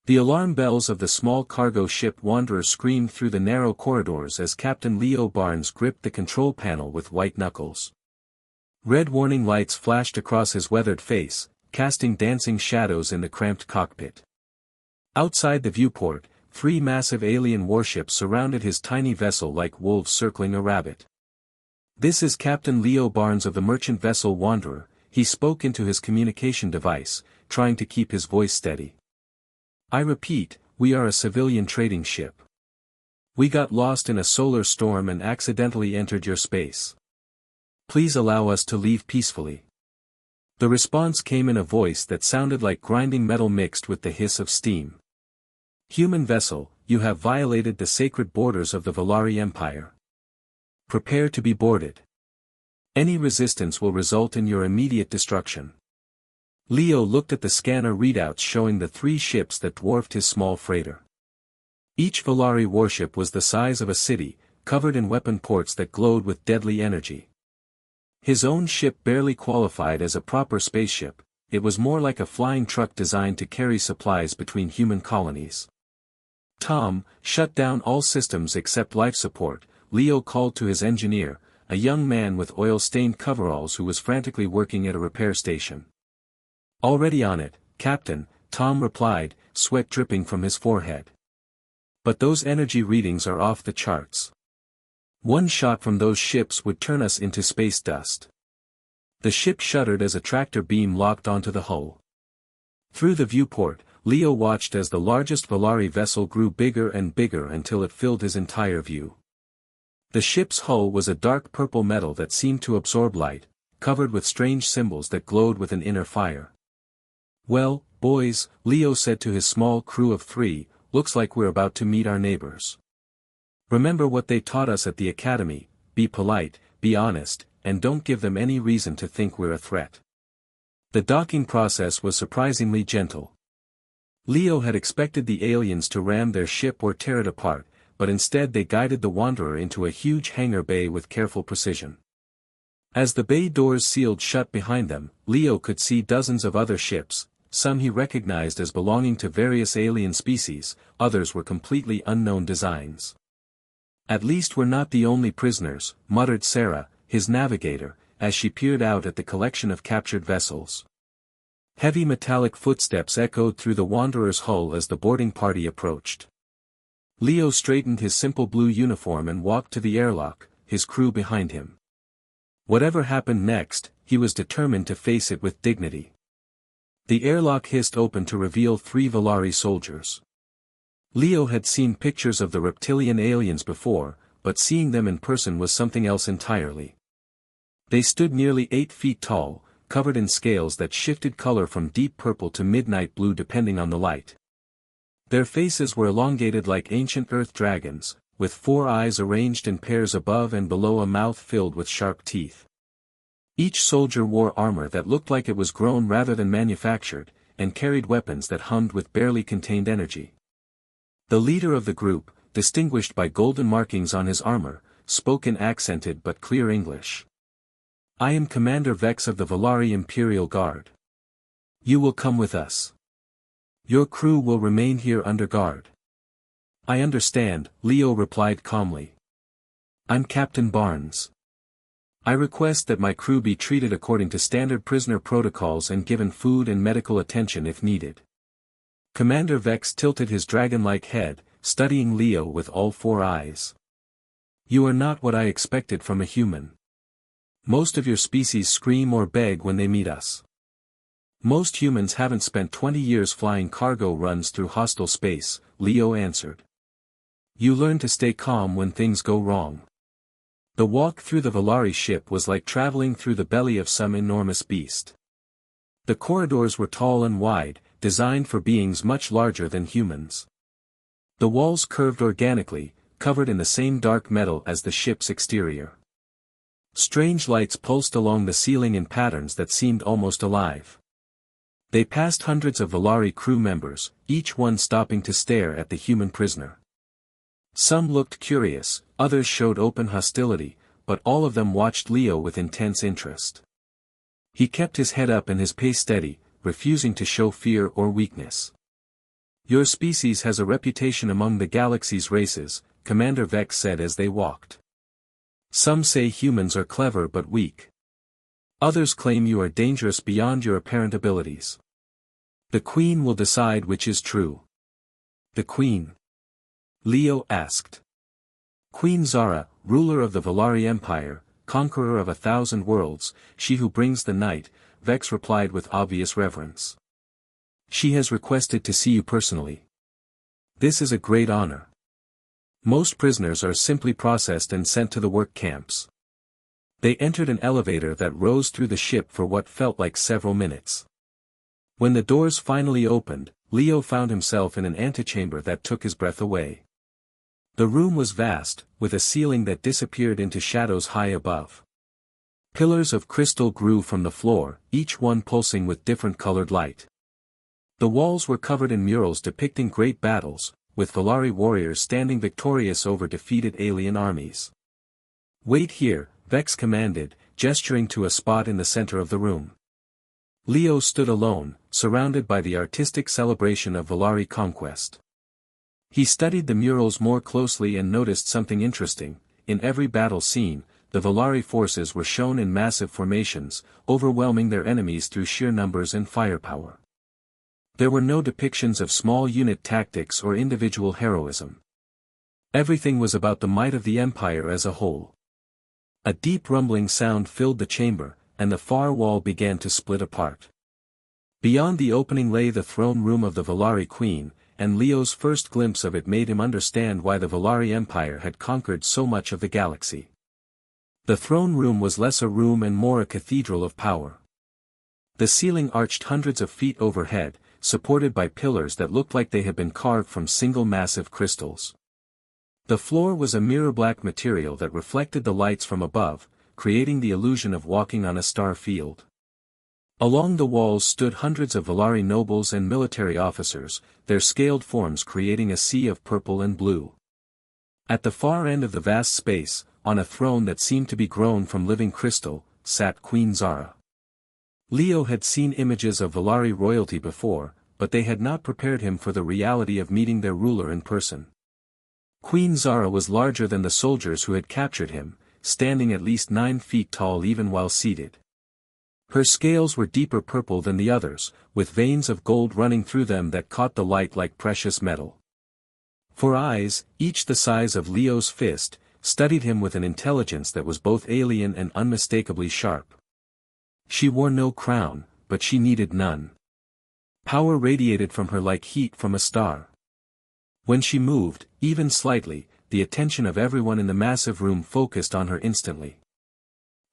The alarm bells of the small cargo ship Wanderer screamed through the narrow corridors as Captain Leo Barnes gripped the control panel with white knuckles. Red warning lights flashed across his weathered face, casting dancing shadows in the cramped cockpit. Outside the viewport, 3 massive alien warships surrounded his tiny vessel like wolves circling a rabbit. "This is Captain Leo Barnes of the merchant vessel Wanderer," he spoke into his communication device, trying to keep his voice steady. "I repeat, we are a civilian trading ship. We got lost in a solar storm and accidentally entered your space. Please allow us to leave peacefully." The response came in a voice that sounded like grinding metal mixed with the hiss of steam. "Human vessel, you have violated the sacred borders of the Volari Empire. Prepare to be boarded. Any resistance will result in your immediate destruction." Leo looked at the scanner readouts showing the 3 ships that dwarfed his small freighter. Each Volari warship was the size of a city, covered in weapon ports that glowed with deadly energy. His own ship barely qualified as a proper spaceship, it was more like a flying truck designed to carry supplies between human colonies. "Tom, shut down all systems except life support," Leo called to his engineer, a young man with oil-stained coveralls who was frantically working at a repair station. "Already on it, Captain," Tom replied, sweat dripping from his forehead. "But those energy readings are off the charts. One shot from those ships would turn us into space dust." The ship shuddered as a tractor beam locked onto the hull. Through the viewport, Leo watched as the largest Volari vessel grew bigger and bigger until it filled his entire view. The ship's hull was a dark purple metal that seemed to absorb light, covered with strange symbols that glowed with an inner fire. "Well, boys," Leo said to his small crew of 3, "looks like we're about to meet our neighbors. Remember what they taught us at the academy: be polite, be honest, and don't give them any reason to think we're a threat." The docking process was surprisingly gentle. Leo had expected the aliens to ram their ship or tear it apart, but instead they guided the Wanderer into a huge hangar bay with careful precision. As the bay doors sealed shut behind them, Leo could see dozens of other ships, some he recognized as belonging to various alien species, others were completely unknown designs. "At least we're not the only prisoners," muttered Sarah, his navigator, as she peered out at the collection of captured vessels. Heavy metallic footsteps echoed through the Wanderer's hull as the boarding party approached. Leo straightened his simple blue uniform and walked to the airlock, his crew behind him. Whatever happened next, he was determined to face it with dignity. The airlock hissed open to reveal 3 Volari soldiers. Leo had seen pictures of the reptilian aliens before, but seeing them in person was something else entirely. They stood nearly 8 feet tall, covered in scales that shifted color from deep purple to midnight blue depending on the light. Their faces were elongated like ancient earth dragons, with 4 eyes arranged in pairs above and below a mouth filled with sharp teeth. Each soldier wore armor that looked like it was grown rather than manufactured, and carried weapons that hummed with barely contained energy. The leader of the group, distinguished by golden markings on his armor, spoke in accented but clear English. "I am Commander Vex of the Volari Imperial Guard. You will come with us. Your crew will remain here under guard." "I understand," Leo replied calmly. "I'm Captain Barnes. I request that my crew be treated according to standard prisoner protocols and given food and medical attention if needed." Commander Vex tilted his dragon-like head, studying Leo with all 4 eyes. "You are not what I expected from a human. Most of your species scream or beg when they meet us. Most humans haven't spent 20 years flying cargo runs through hostile space," Leo answered. "You learn to stay calm when things go wrong." The walk through the Volari ship was like traveling through the belly of some enormous beast. The corridors were tall and wide, designed for beings much larger than humans. The walls curved organically, covered in the same dark metal as the ship's exterior. Strange lights pulsed along the ceiling in patterns that seemed almost alive. They passed hundreds of Volari crew members, each one stopping to stare at the human prisoner. Some looked curious, others showed open hostility, but all of them watched Leo with intense interest. He kept his head up and his pace steady, refusing to show fear or weakness. Your species has a reputation among the galaxy's races, Commander Vex said as they walked. Some say humans are clever but weak. Others claim you are dangerous beyond your apparent abilities. The Queen will decide which is true. The Queen? Leo asked. Queen Zara, ruler of the Valari Empire, conqueror of 1,000 worlds, she who brings the night, Vex replied with obvious reverence. She has requested to see you personally. This is a great honor. Most prisoners are simply processed and sent to the work camps. They entered an elevator that rose through the ship for what felt like several minutes. When the doors finally opened, Leo found himself in an antechamber that took his breath away. The room was vast, with a ceiling that disappeared into shadows high above. Pillars of crystal grew from the floor, each one pulsing with different colored light. The walls were covered in murals depicting great battles, with Valari warriors standing victorious over defeated alien armies. Wait here, Vex commanded, gesturing to a spot in the center of the room. Leo stood alone, surrounded by the artistic celebration of Valari conquest. He studied the murals more closely and noticed something interesting. In every battle scene, the Valari forces were shown in massive formations, overwhelming their enemies through sheer numbers and firepower. There were no depictions of small unit tactics or individual heroism. Everything was about the might of the Empire as a whole. A deep rumbling sound filled the chamber, and the far wall began to split apart. Beyond the opening lay the throne room of the Valari Queen, and Leo's first glimpse of it made him understand why the Valari Empire had conquered so much of the galaxy. The throne room was less a room and more a cathedral of power. The ceiling arched hundreds of feet overhead, supported by pillars that looked like they had been carved from single massive crystals. The floor was a mirror-black material that reflected the lights from above, creating the illusion of walking on a star field. Along the walls stood hundreds of Valari nobles and military officers, their scaled forms creating a sea of purple and blue. At the far end of the vast space, on a throne that seemed to be grown from living crystal, sat Queen Zara. Leo had seen images of Valari royalty before, but they had not prepared him for the reality of meeting their ruler in person. Queen Zara was larger than the soldiers who had captured him, standing at least 9 feet tall even while seated. Her scales were deeper purple than the others, with veins of gold running through them that caught the light like precious metal. For eyes, each the size of Leo's fist, studied him with an intelligence that was both alien and unmistakably sharp. She wore no crown, but she needed none. Power radiated from her like heat from a star. When she moved, even slightly, the attention of everyone in the massive room focused on her instantly.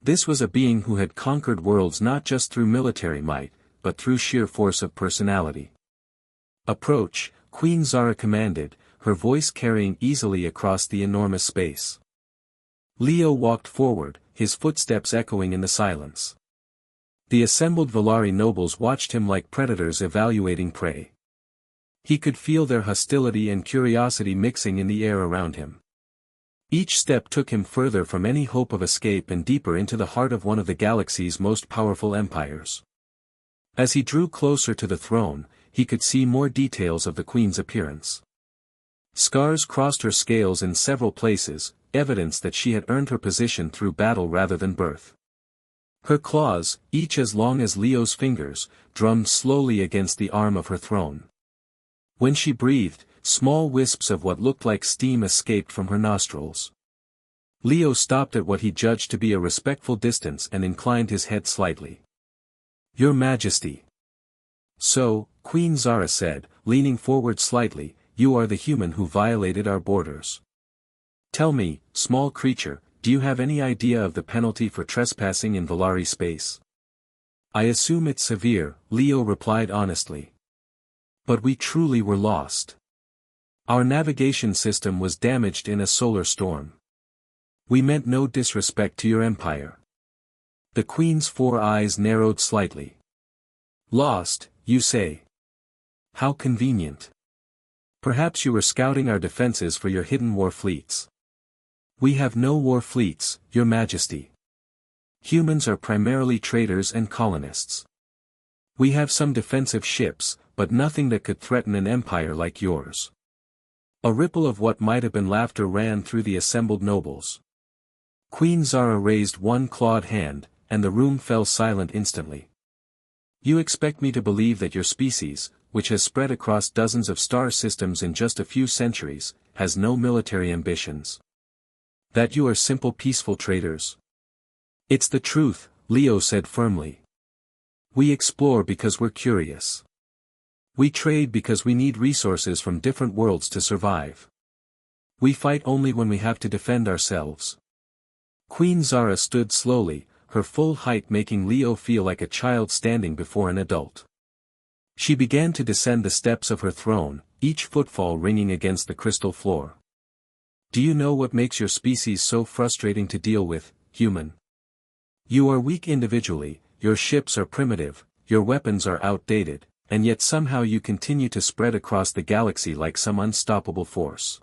This was a being who had conquered worlds not just through military might, but through sheer force of personality. Approach, Queen Zara commanded, her voice carrying easily across the enormous space. Leo walked forward, his footsteps echoing in the silence. The assembled Valari nobles watched him like predators evaluating prey. He could feel their hostility and curiosity mixing in the air around him. Each step took him further from any hope of escape and deeper into the heart of one of the galaxy's most powerful empires. As he drew closer to the throne, he could see more details of the queen's appearance. Scars crossed her scales in several places, evidence that she had earned her position through battle rather than birth. Her claws, each as long as Leo's fingers, drummed slowly against the arm of her throne. When she breathed, small wisps of what looked like steam escaped from her nostrils. Leo stopped at what he judged to be a respectful distance and inclined his head slightly. "Your Majesty." "So," Queen Zara said, leaning forward slightly, "you are the human who violated our borders. Tell me, small creature, do you have any idea of the penalty for trespassing in Valari space?" "I assume it's severe," Leo replied honestly. "But we truly were lost. Our navigation system was damaged in a solar storm. We meant no disrespect to your empire." The queen's 4 eyes narrowed slightly. "Lost, you say? How convenient. Perhaps you were scouting our defenses for your hidden war fleets." "We have no war fleets, your Majesty. Humans are primarily traders and colonists. We have some defensive ships, but nothing that could threaten an empire like yours. A ripple of what might have been laughter ran through the assembled nobles. Queen Zara raised one clawed hand, and the room fell silent instantly. You expect me to believe that your species, which has spread across dozens of star systems in just a few centuries, has no military ambitions? That you are simple peaceful traders? It's the truth, Leo said firmly. We explore because we're curious. We trade because we need resources from different worlds to survive. We fight only when we have to defend ourselves. Queen Zara stood slowly, her full height making Leo feel like a child standing before an adult. She began to descend the steps of her throne, each footfall ringing against the crystal floor. Do you know what makes your species so frustrating to deal with, human? You are weak individually, your ships are primitive, your weapons are outdated, and yet somehow you continue to spread across the galaxy like some unstoppable force.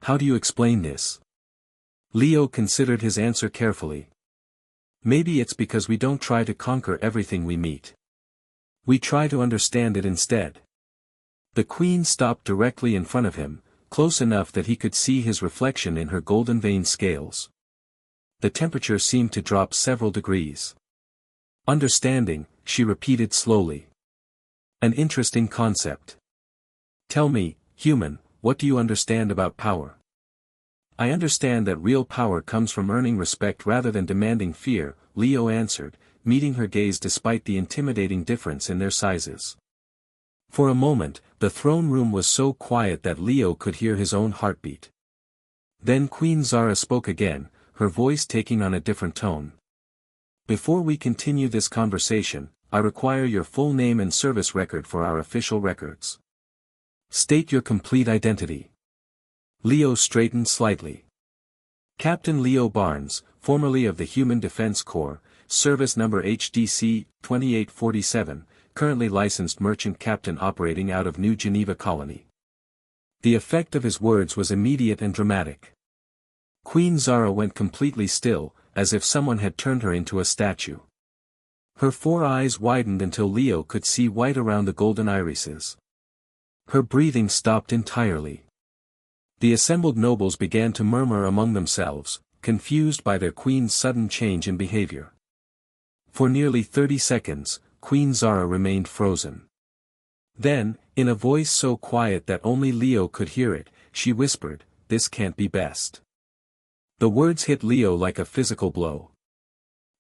How do you explain this? Leo considered his answer carefully. Maybe it's because we don't try to conquer everything we meet. We try to understand it instead. The queen stopped directly in front of him, close enough that he could see his reflection in her golden veined scales. The temperature seemed to drop several degrees. Understanding, she repeated slowly. An interesting concept. Tell me, human, what do you understand about power? I understand that real power comes from earning respect rather than demanding fear, Leo answered, meeting her gaze despite the intimidating difference in their sizes. For a moment, the throne room was so quiet that Leo could hear his own heartbeat. Then Queen Zara spoke again, her voice taking on a different tone. Before we continue this conversation, I require your full name and service record for our official records. State your complete identity. Leo straightened slightly. Captain Leo Barnes, formerly of the Human Defense Corps, service number HDC 2847, currently licensed merchant captain operating out of New Geneva Colony. The effect of his words was immediate and dramatic. Queen Zara went completely still, as if someone had turned her into a statue. Her four eyes widened until Leo could see white around the golden irises. Her breathing stopped entirely. The assembled nobles began to murmur among themselves, confused by their queen's sudden change in behavior. For nearly 30 seconds, Queen Zara remained frozen. Then, in a voice so quiet that only Leo could hear it, she whispered, "This can't be best." The words hit Leo like a physical blow.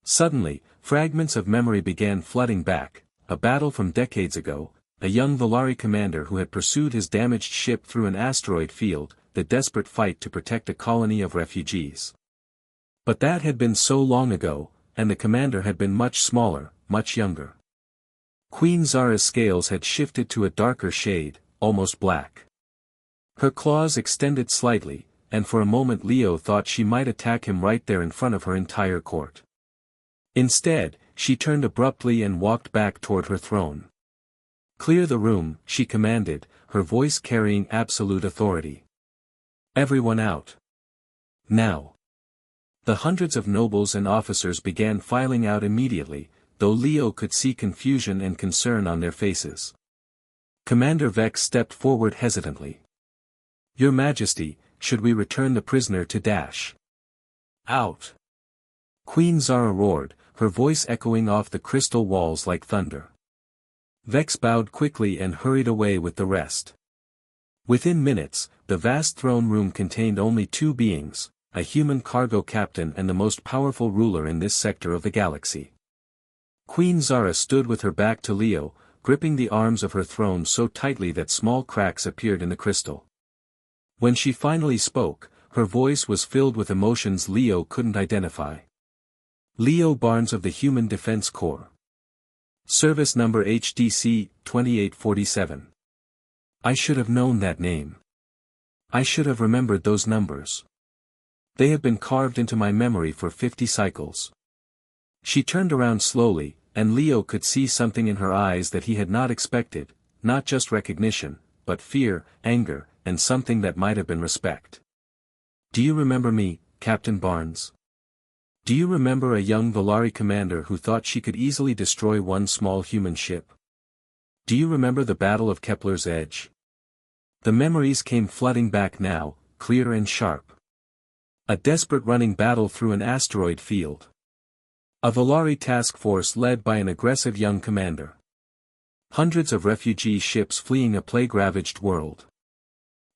Suddenly, fragments of memory began flooding back, a battle from decades ago, a young Volari commander who had pursued his damaged ship through an asteroid field, the desperate fight to protect a colony of refugees. But that had been so long ago, and the commander had been much smaller, much younger. Queen Zara's scales had shifted to a darker shade, almost black. Her claws extended slightly, and for a moment Leo thought she might attack him right there in front of her entire court. Instead, she turned abruptly and walked back toward her throne. "Clear the room," she commanded, her voice carrying absolute authority. "Everyone out. Now." The hundreds of nobles and officers began filing out immediately, though Leo could see confusion and concern on their faces. Commander Vex stepped forward hesitantly. "Your Majesty, should we return the prisoner to Dash?" "Out!" Queen Zara roared, her voice echoing off the crystal walls like thunder. Vex bowed quickly and hurried away with the rest. Within minutes, the vast throne room contained only two beings, a human cargo captain and the most powerful ruler in this sector of the galaxy. Queen Zara stood with her back to Leo, gripping the arms of her throne so tightly that small cracks appeared in the crystal. When she finally spoke, her voice was filled with emotions Leo couldn't identify. "Leo Barnes of the Human Defense Corps. Service number HDC 2847. I should have known that name. I should have remembered those numbers. They have been carved into my memory for 50 cycles." She turned around slowly, and Leo could see something in her eyes that he had not expected, not just recognition, but fear, anger, and something that might have been respect. "Do you remember me, Captain Barnes? Do you remember a young Volari commander who thought she could easily destroy one small human ship? Do you remember the Battle of Kepler's Edge? The memories came flooding back now, clear and sharp. A desperate running battle through an asteroid field. A Volari task force led by an aggressive young commander. Hundreds of refugee ships fleeing a plague-ravaged world.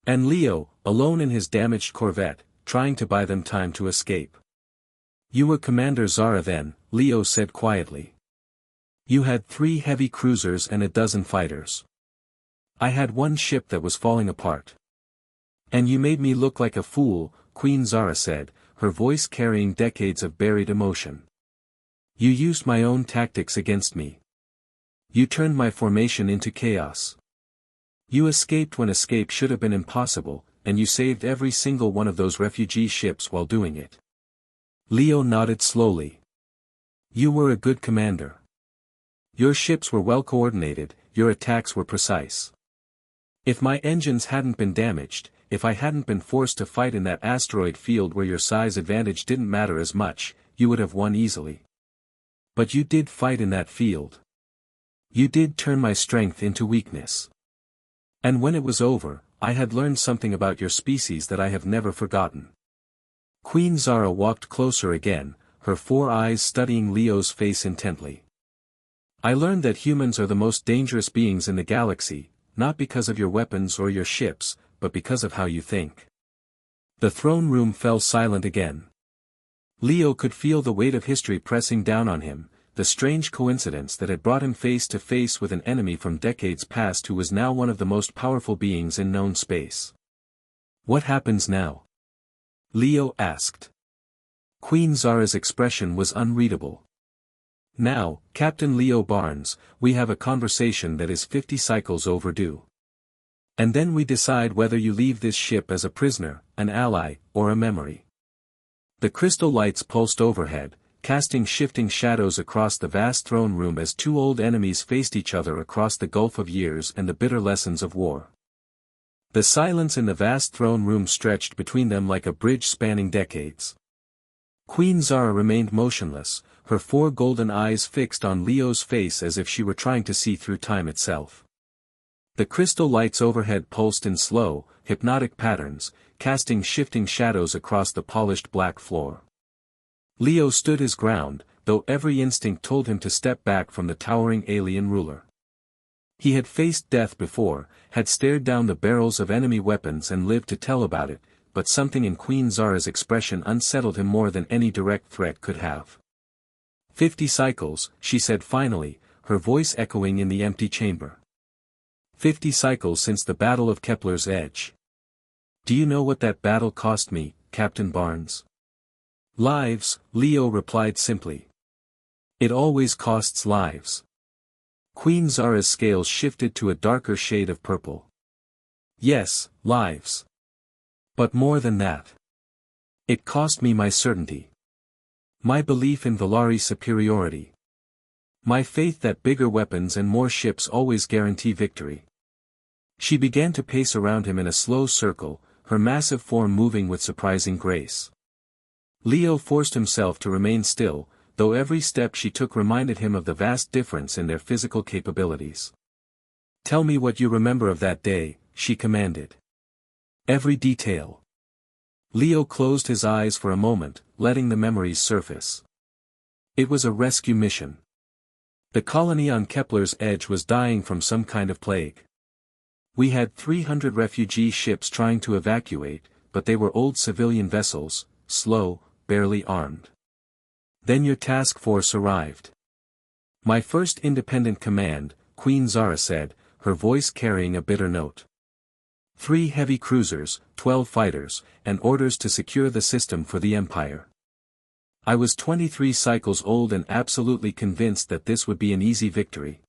And Leo, alone in his damaged corvette, trying to buy them time to escape. You were Commander Zara then, Leo said quietly. You had 3 heavy cruisers and a dozen fighters. I had one ship that was falling apart. And you made me look like a fool, Queen Zara said, her voice carrying decades of buried emotion. You used my own tactics against me. You turned my formation into chaos. You escaped when escape should have been impossible, and you saved every single one of those refugee ships while doing it. Leo nodded slowly. You were a good commander. Your ships were well coordinated, your attacks were precise. If my engines hadn't been damaged, if I hadn't been forced to fight in that asteroid field where your size advantage didn't matter as much, you would have won easily. But you did fight in that field. You did turn my strength into weakness. And when it was over, I had learned something about your species that I have never forgotten. Queen Zara walked closer again, her 4 eyes studying Leo's face intently. I learned that humans are the most dangerous beings in the galaxy, not because of your weapons or your ships, but because of how you think. The throne room fell silent again. Leo could feel the weight of history pressing down on him, the strange coincidence that had brought him face to face with an enemy from decades past who was now one of the most powerful beings in known space. What happens now? Leo asked. Queen Zara's expression was unreadable. Now, Captain Leo Barnes, we have a conversation that is 50 cycles overdue. And then we decide whether you leave this ship as a prisoner, an ally, or a memory. The crystal lights pulsed overhead, casting shifting shadows across the vast throne room as 2 old enemies faced each other across the gulf of years and the bitter lessons of war. The silence in the vast throne room stretched between them like a bridge spanning decades. Queen Zara remained motionless, her 4 golden eyes fixed on Leo's face as if she were trying to see through time itself. The crystal lights overhead pulsed in slow, hypnotic patterns, casting shifting shadows across the polished black floor. Leo stood his ground, though every instinct told him to step back from the towering alien ruler. He had faced death before, had stared down the barrels of enemy weapons and lived to tell about it, but something in Queen Zara's expression unsettled him more than any direct threat could have. 50 cycles, she said finally, her voice echoing in the empty chamber. 50 cycles since the Battle of Kepler's Edge. Do you know what that battle cost me, Captain Barnes? Lives, Leo replied simply. It always costs lives. Queen Zara's scales shifted to a darker shade of purple. Yes, lives. But more than that. It cost me my certainty. My belief in Volari's superiority. My faith that bigger weapons and more ships always guarantee victory. She began to pace around him in a slow circle, her massive form moving with surprising grace. Leo forced himself to remain still, though every step she took reminded him of the vast difference in their physical capabilities. Tell me what you remember of that day, she commanded. Every detail. Leo closed his eyes for a moment, letting the memories surface. It was a rescue mission. The colony on Kepler's Edge was dying from some kind of plague. We had 300 refugee ships trying to evacuate, but they were old civilian vessels, slow, barely armed. Then your task force arrived. My first independent command, Queen Zara said, her voice carrying a bitter note. 3 heavy cruisers, 12 fighters, and orders to secure the system for the Empire. I was 23 cycles old and absolutely convinced that this would be an easy victory.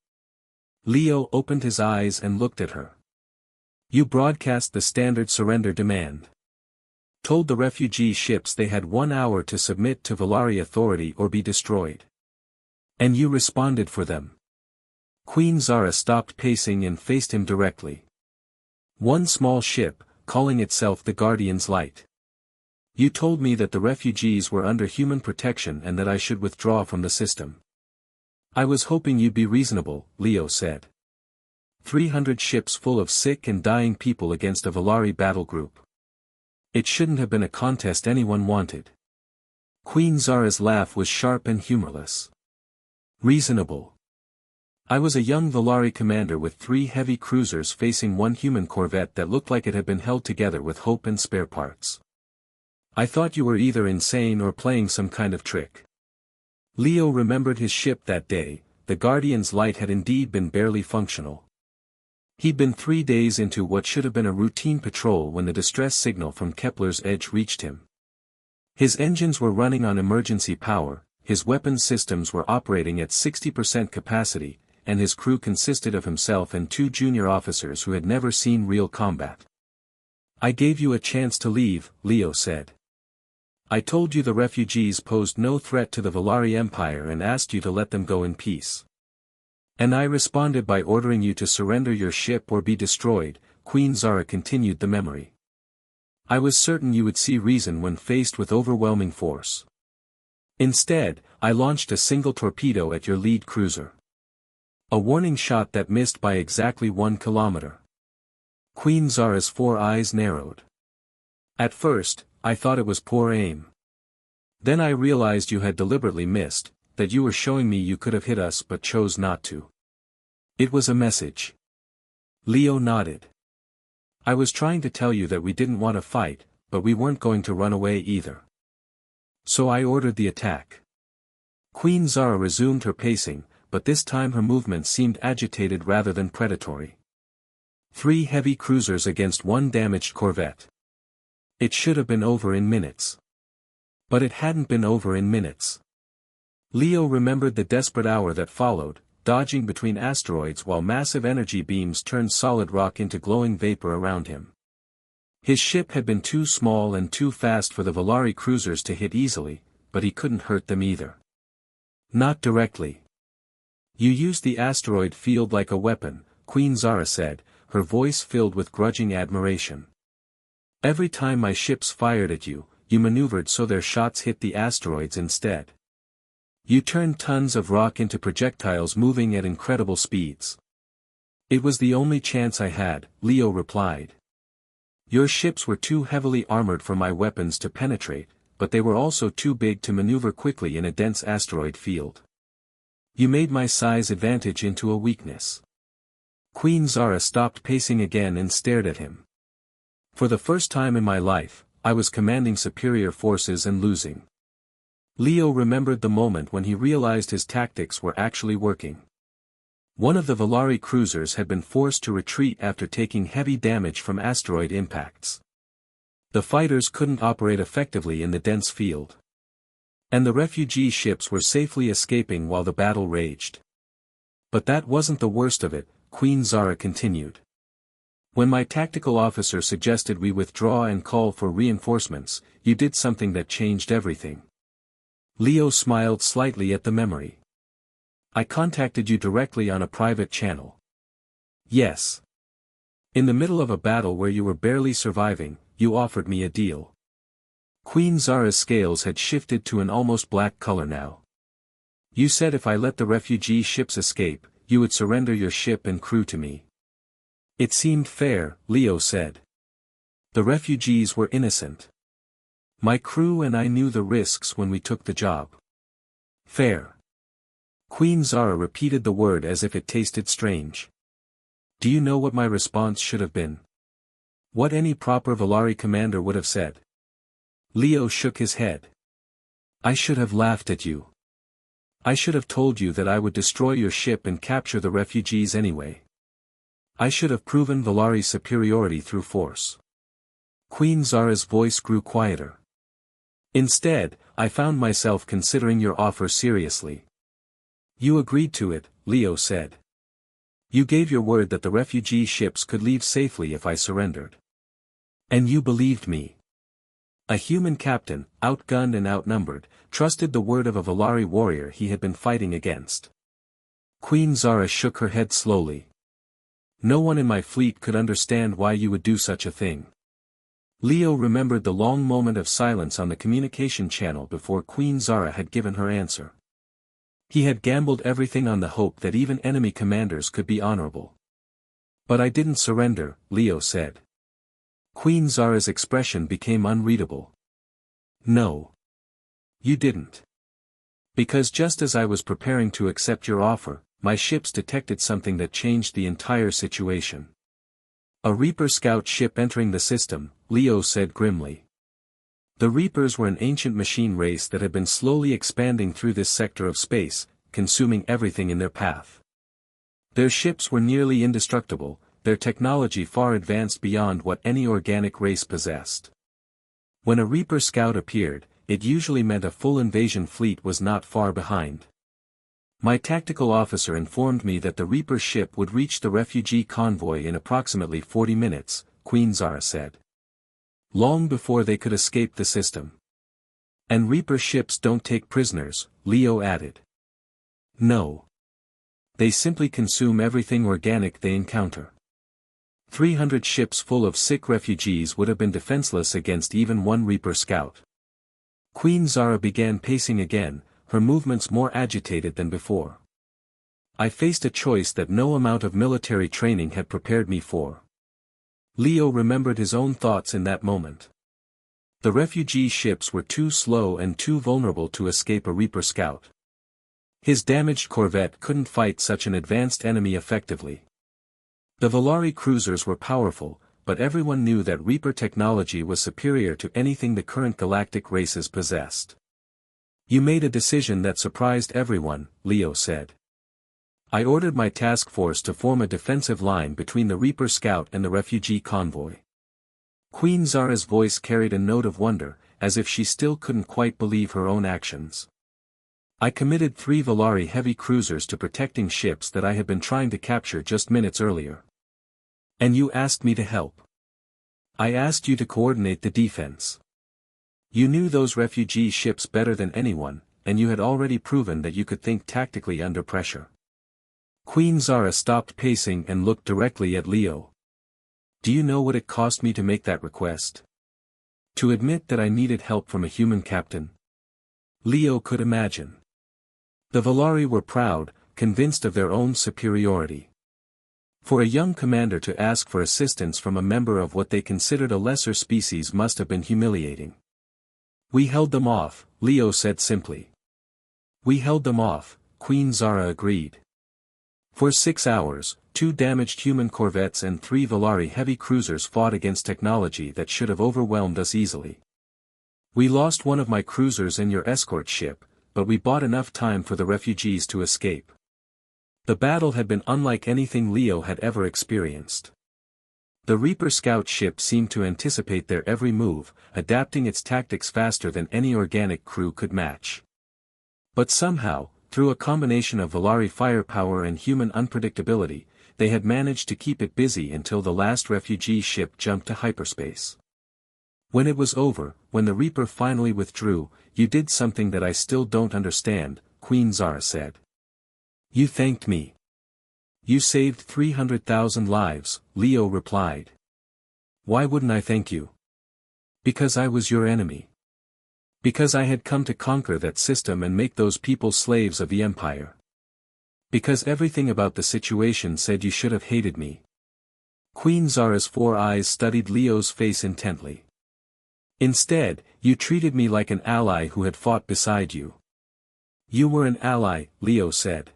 Leo opened his eyes and looked at her. You broadcast the standard surrender demand. Told the refugee ships they had 1 hour to submit to Volari authority or be destroyed. And you responded for them. Queen Zara stopped pacing and faced him directly. One small ship, calling itself the Guardian's Light. You told me that the refugees were under human protection and that I should withdraw from the system. I was hoping you'd be reasonable, Leo said. 300 ships full of sick and dying people against a Valari battle group. It shouldn't have been a contest anyone wanted. Queen Zara's laugh was sharp and humorless. Reasonable. I was a young Valari commander with 3 heavy cruisers facing 1 human corvette that looked like it had been held together with hope and spare parts. I thought you were either insane or playing some kind of trick. Leo remembered his ship that day. The Guardian's light had indeed been barely functional. He'd been 3 days into what should have been a routine patrol when the distress signal from Kepler's Edge reached him. His engines were running on emergency power, his weapons systems were operating at 60% capacity, and his crew consisted of himself and 2 junior officers who had never seen real combat. "I gave you a chance to leave," Leo said. "I told you the refugees posed no threat to the Valari Empire and asked you to let them go in peace. And I responded by ordering you to surrender your ship or be destroyed." Queen Zara continued the memory. "I was certain you would see reason when faced with overwhelming force. Instead, I launched a single torpedo at your lead cruiser. A warning shot that missed by exactly 1 kilometer." Queen Zara's 4 eyes narrowed. "At first, I thought it was poor aim. Then I realized you had deliberately missed, that you were showing me you could have hit us but chose not to. It was a message." Leo nodded. "I was trying to tell you that we didn't want to fight, but we weren't going to run away either. So I ordered the attack." Queen Zara resumed her pacing, but this time her movements seemed agitated rather than predatory. 3 heavy cruisers against 1 damaged corvette. It should have been over in minutes. But it hadn't been over in minutes. Leo remembered the desperate hour that followed, dodging between asteroids while massive energy beams turned solid rock into glowing vapor around him. His ship had been too small and too fast for the Valari cruisers to hit easily, but he couldn't hurt them either. "Not directly. You used the asteroid field like a weapon," Queen Zara said, her voice filled with grudging admiration. "Every time my ships fired at you, you maneuvered so their shots hit the asteroids instead. You turned tons of rock into projectiles moving at incredible speeds." "It was the only chance I had," Leo replied. "Your ships were too heavily armored for my weapons to penetrate, but they were also too big to maneuver quickly in a dense asteroid field. You made my size advantage into a weakness." Queen Zara stopped pacing again and stared at him. "For the first time in my life, I was commanding superior forces and losing." Leo remembered the moment when he realized his tactics were actually working. One of the Valari cruisers had been forced to retreat after taking heavy damage from asteroid impacts. The fighters couldn't operate effectively in the dense field. And the refugee ships were safely escaping while the battle raged. "But that wasn't the worst of it," Queen Zara continued. "When my tactical officer suggested we withdraw and call for reinforcements, you did something that changed everything." Leo smiled slightly at the memory. "I contacted you directly on a private channel." "Yes. In the middle of a battle where you were barely surviving, you offered me a deal." Queen Zara's scales had shifted to an almost black color now. "You said if I let the refugee ships escape, you would surrender your ship and crew to me." "It seemed fair," Leo said. "The refugees were innocent. My crew and I knew the risks when we took the job." "Fair." Queen Zara repeated the word as if it tasted strange. "Do you know what my response should have been? What any proper Valari commander would have said?" Leo shook his head. "I should have laughed at you. I should have told you that I would destroy your ship and capture the refugees anyway. I should have proven Valari's superiority through force." Queen Zara's voice grew quieter. "Instead, I found myself considering your offer seriously." "You agreed to it," Leo said. "You gave your word that the refugee ships could leave safely if I surrendered. And you believed me." A human captain, outgunned and outnumbered, trusted the word of a Valari warrior he had been fighting against. Queen Zara shook her head slowly. "No one in my fleet could understand why you would do such a thing." Leo remembered the long moment of silence on the communication channel before Queen Zara had given her answer. He had gambled everything on the hope that even enemy commanders could be honorable. But I didn't surrender, Leo said. Queen Zara's expression became unreadable. No. You didn't. Because just as I was preparing to accept your offer, my ships detected something that changed the entire situation. A Reaper scout ship entering the system, Leo said grimly. The Reapers were an ancient machine race that had been slowly expanding through this sector of space, consuming everything in their path. Their ships were nearly indestructible, their technology far advanced beyond what any organic race possessed. When a Reaper scout appeared, it usually meant a full invasion fleet was not far behind. My tactical officer informed me that the Reaper ship would reach the refugee convoy in approximately 40 minutes, Queen Zara said. Long before they could escape the system. And Reaper ships don't take prisoners, Leo added. No. They simply consume everything organic they encounter. 300 ships full of sick refugees would have been defenseless against even one Reaper scout. Queen Zara began pacing again, her movements more agitated than before. I faced a choice that no amount of military training had prepared me for. Leo remembered his own thoughts in that moment. The refugee ships were too slow and too vulnerable to escape a Reaper scout. His damaged corvette couldn't fight such an advanced enemy effectively. The Volari cruisers were powerful, but everyone knew that Reaper technology was superior to anything the current galactic races possessed. You made a decision that surprised everyone, Leo said. I ordered my task force to form a defensive line between the Reaper scout and the refugee convoy. Queen Zara's voice carried a note of wonder, as if she still couldn't quite believe her own actions. I committed 3 Volari heavy cruisers to protecting ships that I had been trying to capture just minutes earlier. And you asked me to help. I asked you to coordinate the defense. You knew those refugee ships better than anyone, and you had already proven that you could think tactically under pressure. Queen Zara stopped pacing and looked directly at Leo. Do you know what it cost me to make that request? To admit that I needed help from a human captain? Leo could imagine. The Volari were proud, convinced of their own superiority. For a young commander to ask for assistance from a member of what they considered a lesser species must have been humiliating. We held them off, Leo said simply. We held them off, Queen Zara agreed. For 6 hours, 2 damaged human corvettes and 3 Volari heavy cruisers fought against technology that should have overwhelmed us easily. We lost one of my cruisers and your escort ship, but we bought enough time for the refugees to escape. The battle had been unlike anything Leo had ever experienced. The Reaper scout ship seemed to anticipate their every move, adapting its tactics faster than any organic crew could match. But somehow, through a combination of Volari firepower and human unpredictability, they had managed to keep it busy until the last refugee ship jumped to hyperspace. When it was over, when the Reaper finally withdrew, you did something that I still don't understand, Queen Zara said. You thanked me. You saved 300,000 lives, Leo replied. Why wouldn't I thank you? Because I was your enemy. Because I had come to conquer that system and make those people slaves of the Empire. Because everything about the situation said you should have hated me. Queen Zara's 4 eyes studied Leo's face intently. Instead, you treated me like an ally who had fought beside you. You were an ally, Leo said.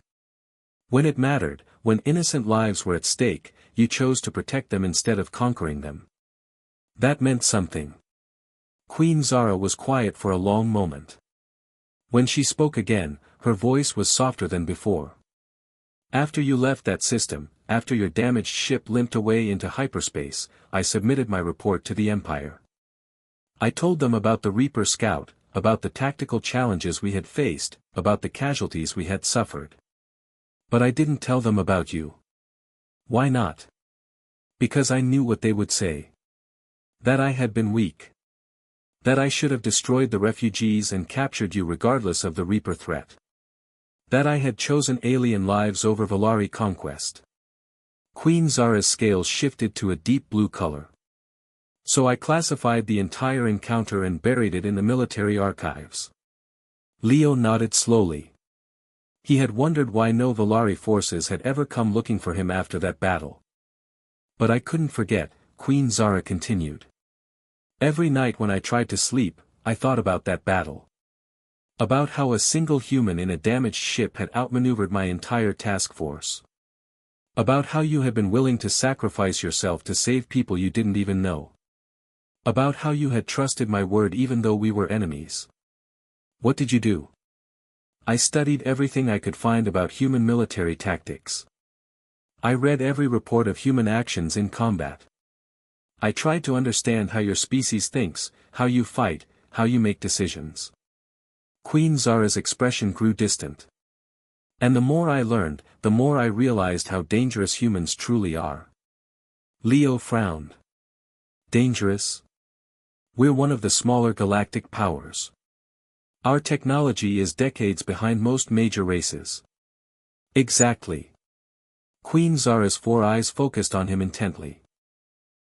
When it mattered, when innocent lives were at stake, you chose to protect them instead of conquering them. That meant something. Queen Zara was quiet for a long moment. When she spoke again, her voice was softer than before. After you left that system, after your damaged ship limped away into hyperspace, I submitted my report to the Empire. I told them about the Reaper Scout, about the tactical challenges we had faced, about the casualties we had suffered. But I didn't tell them about you. Why not? Because I knew what they would say. That I had been weak. That I should have destroyed the refugees and captured you regardless of the Reaper threat. That I had chosen alien lives over Volari conquest. Queen Zara's scales shifted to a deep blue color. So I classified the entire encounter and buried it in the military archives. Leo nodded slowly. He had wondered why no Volari forces had ever come looking for him after that battle. But I couldn't forget, Queen Zara continued. Every night when I tried to sleep, I thought about that battle. About how a single human in a damaged ship had outmaneuvered my entire task force. About how you had been willing to sacrifice yourself to save people you didn't even know. About how you had trusted my word even though we were enemies. What did you do? I studied everything I could find about human military tactics. I read every report of human actions in combat. I tried to understand how your species thinks, how you fight, how you make decisions. Queen Zara's expression grew distant. And the more I learned, the more I realized how dangerous humans truly are. Leo frowned. Dangerous? We're one of the smaller galactic powers. Our technology is decades behind most major races. Exactly. Queen Zara's 4 eyes focused on him intently.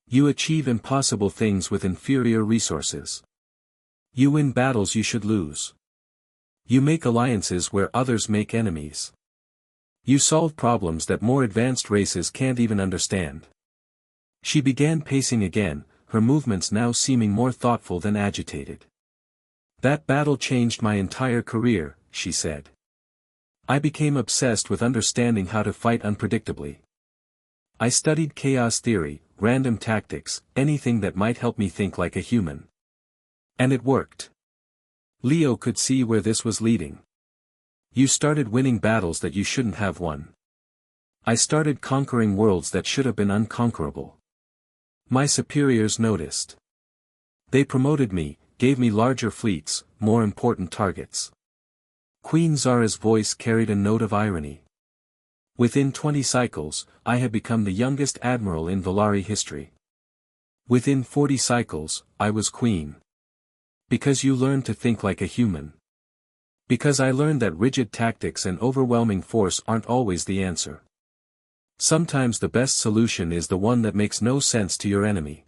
You achieve impossible things with inferior resources. You win battles you should lose. You make alliances where others make enemies. You solve problems that more advanced races can't even understand. She began pacing again, her movements now seeming more thoughtful than agitated. That battle changed my entire career, she said. I became obsessed with understanding how to fight unpredictably. I studied chaos theory, random tactics, anything that might help me think like a human. And it worked. Leo could see where this was leading. You started winning battles that you shouldn't have won. I started conquering worlds that should have been unconquerable. My superiors noticed. They promoted me, gave me larger fleets, more important targets. Queen Zara's voice carried a note of irony. Within 20 cycles, I had become the youngest admiral in Valari history. Within 40 cycles, I was queen. Because you learned to think like a human. Because I learned that rigid tactics and overwhelming force aren't always the answer. Sometimes the best solution is the one that makes no sense to your enemy.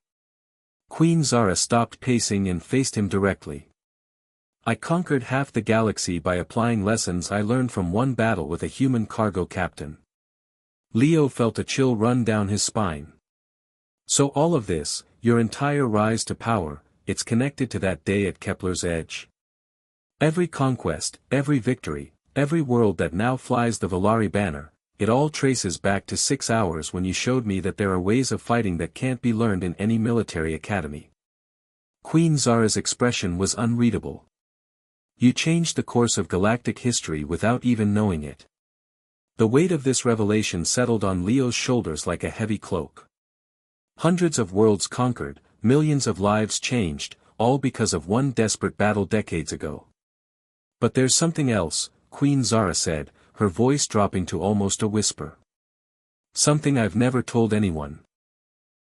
Queen Zara stopped pacing and faced him directly. I conquered half the galaxy by applying lessons I learned from one battle with a human cargo captain. Leo felt a chill run down his spine. So all of this, your entire rise to power, it's connected to that day at Kepler's edge. Every conquest, every victory, every world that now flies the Valari banner, it all traces back to 6 hours when you showed me that there are ways of fighting that can't be learned in any military academy. Queen Zara's expression was unreadable. You changed the course of galactic history without even knowing it. The weight of this revelation settled on Leo's shoulders like a heavy cloak. Hundreds of worlds conquered, millions of lives changed, all because of one desperate battle decades ago. But there's something else, Queen Zara said, her voice dropping to almost a whisper. Something I've never told anyone.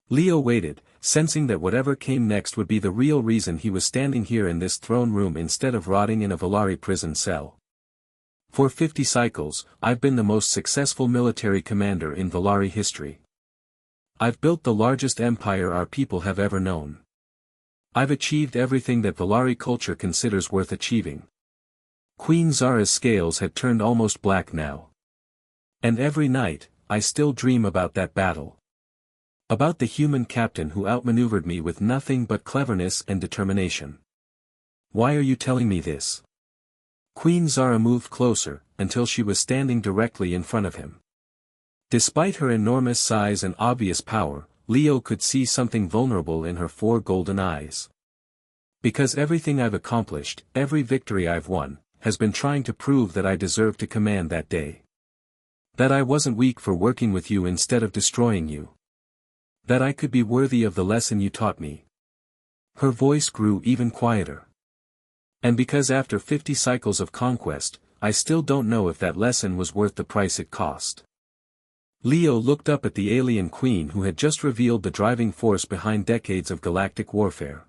Leo waited, sensing that whatever came next would be the real reason he was standing here in this throne room instead of rotting in a Valari prison cell. For 50 cycles, I've been the most successful military commander in Valari history. I've built the largest empire our people have ever known. I've achieved everything that Valari culture considers worth achieving. Queen Zara's scales had turned almost black now. And every night, I still dream about that battle. About the human captain who outmaneuvered me with nothing but cleverness and determination. Why are you telling me this? Queen Zara moved closer, until she was standing directly in front of him. Despite her enormous size and obvious power, Leo could see something vulnerable in her 4 golden eyes. Because everything I've accomplished, every victory I've won, has been trying to prove that I deserve to command that day. That I wasn't weak for working with you instead of destroying you. That I could be worthy of the lesson you taught me. Her voice grew even quieter. And because after 50 cycles of conquest, I still don't know if that lesson was worth the price it cost. Leo looked up at the alien queen who had just revealed the driving force behind decades of galactic warfare.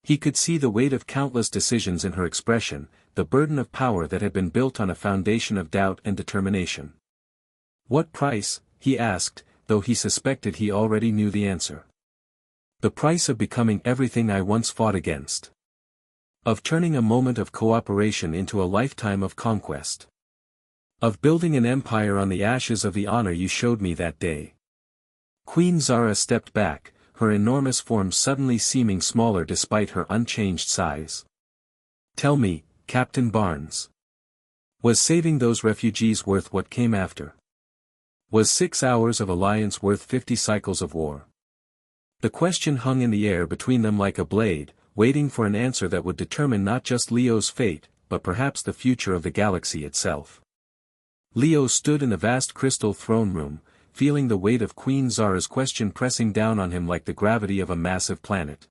He could see the weight of countless decisions in her expression, the burden of power that had been built on a foundation of doubt and determination. What price? He asked, though he suspected he already knew the answer. The price of becoming everything I once fought against. Of turning a moment of cooperation into a lifetime of conquest. Of building an empire on the ashes of the honor you showed me that day. Queen Zara stepped back, her enormous form suddenly seeming smaller despite her unchanged size. Tell me, Captain Barnes. Was saving those refugees worth what came after? Was 6 hours of alliance worth 50 cycles of war? The question hung in the air between them like a blade, waiting for an answer that would determine not just Leo's fate, but perhaps the future of the galaxy itself. Leo stood in the vast crystal throne room, feeling the weight of Queen Zara's question pressing down on him like the gravity of a massive planet.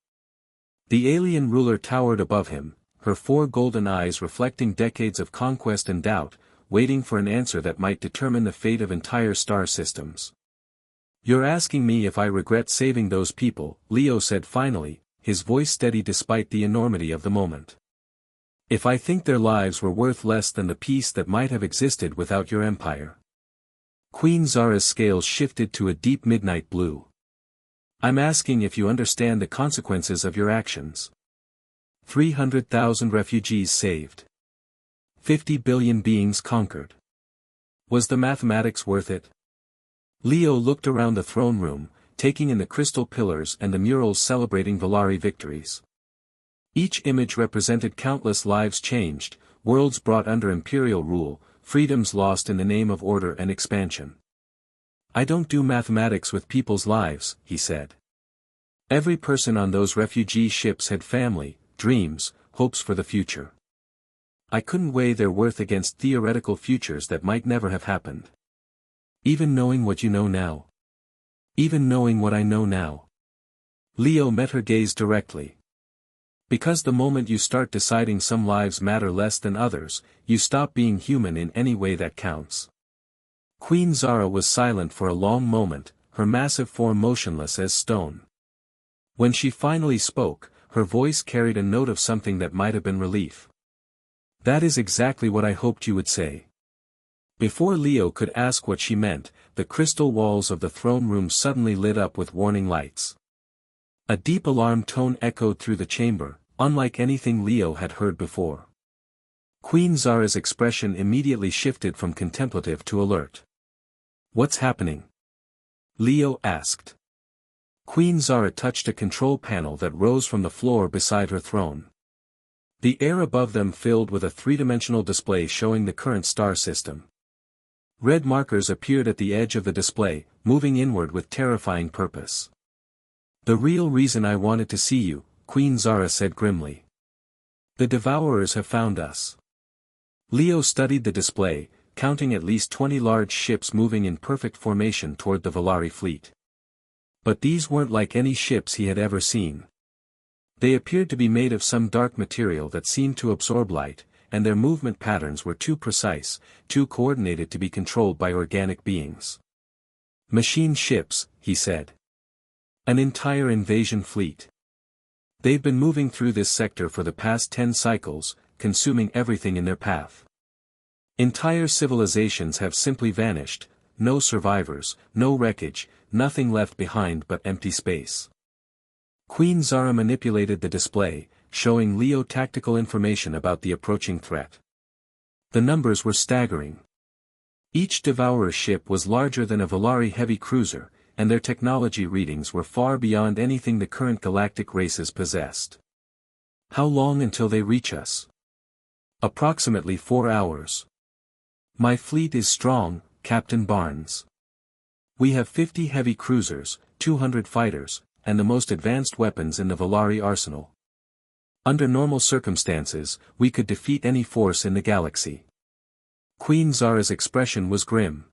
The alien ruler towered above him, her 4 golden eyes reflecting decades of conquest and doubt, waiting for an answer that might determine the fate of entire star systems. You're asking me if I regret saving those people, Leo said finally, his voice steady despite the enormity of the moment. If I think their lives were worth less than the peace that might have existed without your empire. Queen Zara's scales shifted to a deep midnight blue. I'm asking if you understand the consequences of your actions. 300,000 refugees saved. 50 billion beings conquered. Was the mathematics worth it? Leo looked around the throne room, taking in the crystal pillars and the murals celebrating Valari victories. Each image represented countless lives changed, worlds brought under imperial rule, freedoms lost in the name of order and expansion. I don't do mathematics with people's lives, he said. Every person on those refugee ships had family, dreams, hopes for the future. I couldn't weigh their worth against theoretical futures that might never have happened. Even knowing what you know now. Even knowing what I know now. Leo met her gaze directly. Because the moment you start deciding some lives matter less than others, you stop being human in any way that counts. Queen Zara was silent for a long moment, her massive form motionless as stone. When she finally spoke, her voice carried a note of something that might have been relief. That is exactly what I hoped you would say. Before Leo could ask what she meant, the crystal walls of the throne room suddenly lit up with warning lights. A deep alarm tone echoed through the chamber, unlike anything Leo had heard before. Queen Zara's expression immediately shifted from contemplative to alert. What's happening? Leo asked. Queen Zara touched a control panel that rose from the floor beside her throne. The air above them filled with a three-dimensional display showing the current star system. Red markers appeared at the edge of the display, moving inward with terrifying purpose. The real reason I wanted to see you, Queen Zara said grimly. The Devourers have found us. Leo studied the display, counting at least 20 large ships moving in perfect formation toward the Valari fleet. But these weren't like any ships he had ever seen. They appeared to be made of some dark material that seemed to absorb light, and their movement patterns were too precise, too coordinated to be controlled by organic beings. Machine ships, he said. An entire invasion fleet. They've been moving through this sector for the past 10 cycles, consuming everything in their path. Entire civilizations have simply vanished, no survivors, no wreckage, nothing left behind but empty space. Queen Zara manipulated the display, showing Leo tactical information about the approaching threat. The numbers were staggering. Each Devourer ship was larger than a Valari heavy cruiser, and their technology readings were far beyond anything the current galactic races possessed. How long until they reach us? Approximately 4 hours. My fleet is strong, Captain Barnes. We have 50 heavy cruisers, 200 fighters, and the most advanced weapons in the Valari arsenal. Under normal circumstances, we could defeat any force in the galaxy. Queen Zara's expression was grim.